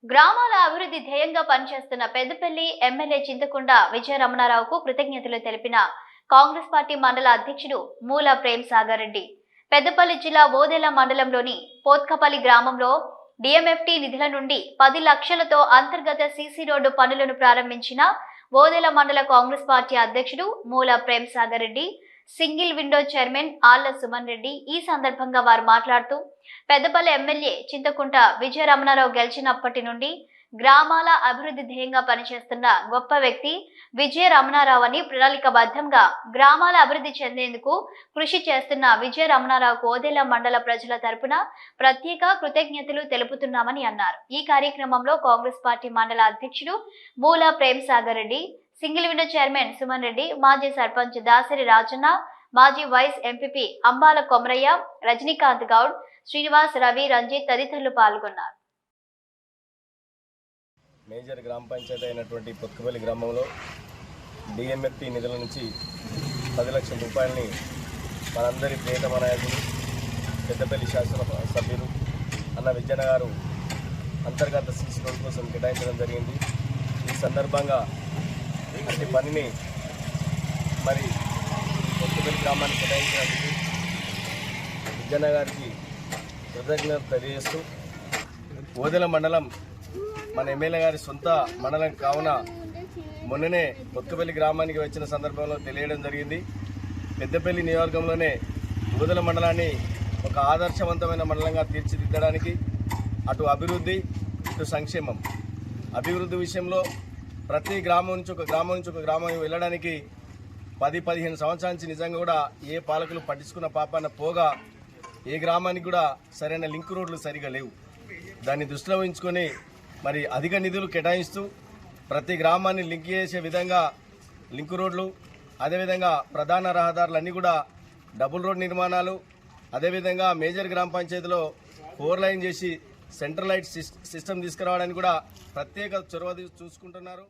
గ్రామాల అభివృద్ధి ధ్యేయంగా పనిచేస్తున్న పెద్దపల్లి ఎమ్మెల్యే చింతకుంట విజయ రమణారావుకు కృతజ్ఞతలు తెలిపిన కాంగ్రెస్ పార్టీ మండల అధ్యక్షుడు మూల ప్రేమ్ సాగర్ రెడ్డి పెద్దపల్లి జిల్లా ఓదెల మండలంలోని పోత్కపల్లి గ్రామంలో డిఎంఎఫ్టి నిధుల నుండి 10 లక్షలతో అంతర్గత సీసీ రోడ్డు పనులను ప్రారంభించిన ఓదెల మండల కాంగ్రెస్ పార్టీ అధ్యక్షుడు Moola Prem Sagar Reddy single window chairman Alla Suman Reddy ఈ సందర్భంగా వారు మాట్లాడుతూ పెద్దపల్లి ఎమ్మెల్యే చింతకుంట విజయ రమణారావు గెలిచినప్పటి నుండి గ్రామాల అభివృద్ధి ధ్యేయంగా పనిచేస్తున్న గొప్ప వ్యక్తి విజయ రమణారావు అని ప్రణాళికబద్ధంగా గ్రామాల అభివృద్ధి చెందేందుకు కృషి చేస్తున్న విజయ రమణారావుకు ఓదెల మండల ప్రజల తరపున ప్రత్యేక కృతజ్ఞతలు తెలుపుతున్నామని అన్నారు. ఈ కార్యక్రమంలో కాంగ్రెస్ పార్టీ మండల అధ్యక్షుడు Moola Prem Sagar Reddy, single window chairman Suman Reddy, మాజీ సర్పంచ్ దాసరి రాజన్న, మాజీ వైస్ ఎంపీపీ అంబాల కొమరయ్య, రజనీకాంత్ గౌడ్, శ్రీనివాస్, రవి, రంజిత్ తదితరులు పాల్గొన్నారు. మేజర్ గ్రామ పంచాయతీ అయినటువంటి పొత్కపల్లి గ్రామంలో డిఎంఎఫ్టి నిధుల నుంచి 10 లక్షల రూపాయలని మనందరి ప్రియతమ నాయకులు పెద్దపల్లి శాసన సభ్యులు అన్న విజయన గారు అంతర్గత సీసీ రోడ్ కోసం కేటాయించడం జరిగింది. ఈ సందర్భంగా అట్టి పనిని మరి పొత్కపల్లి గ్రామానికి కేటాయించినందుకు విజయన గారికి కృతజ్ఞతలు తెలియజేస్తూ ఓదెల మండలం మన ఎమ్మెల్యే గారి సొంత మండలం కావున మొన్ననే పొత్కపల్లి గ్రామానికి వచ్చిన సందర్భంలో తెలియడం జరిగింది. పెద్దపల్లి నియోజకవర్గంలోనే ఓదెల మండలాన్ని ఒక ఆదర్శవంతమైన మండలంగా తీర్చిదిద్దడానికి అటు అభివృద్ధి ఇటు సంక్షేమం, అభివృద్ధి విషయంలో ప్రతి గ్రామం నుంచి ఒక గ్రామం వెళ్ళడానికి 10-15 సంవత్సరాల నుంచి నిజంగా కూడా ఏ పాలకులు పట్టించుకున్న పాపాన పోగా ఏ గ్రామానికి కూడా సరైన లింక్ రోడ్లు సరిగా లేవు. దాన్ని దృష్టిలో ఉంచుకొని మరి అధిక నిధులు కేటాయిస్తూ ప్రతి గ్రామాన్ని లింక్ చేసే విధంగా లింక్ రోడ్లు, అదేవిధంగా ప్రధాన రహదారులన్నీ కూడా డబుల్ రోడ్ నిర్మాణాలు, అదేవిధంగా మేజర్ గ్రామ పంచాయతీలో 4 లైన్ చేసి సెంట్రల్ లైట్ సిస్టమ్ తీసుకురావడానికి కూడా ప్రత్యేక చొరవ చూసుకుంటున్నారు.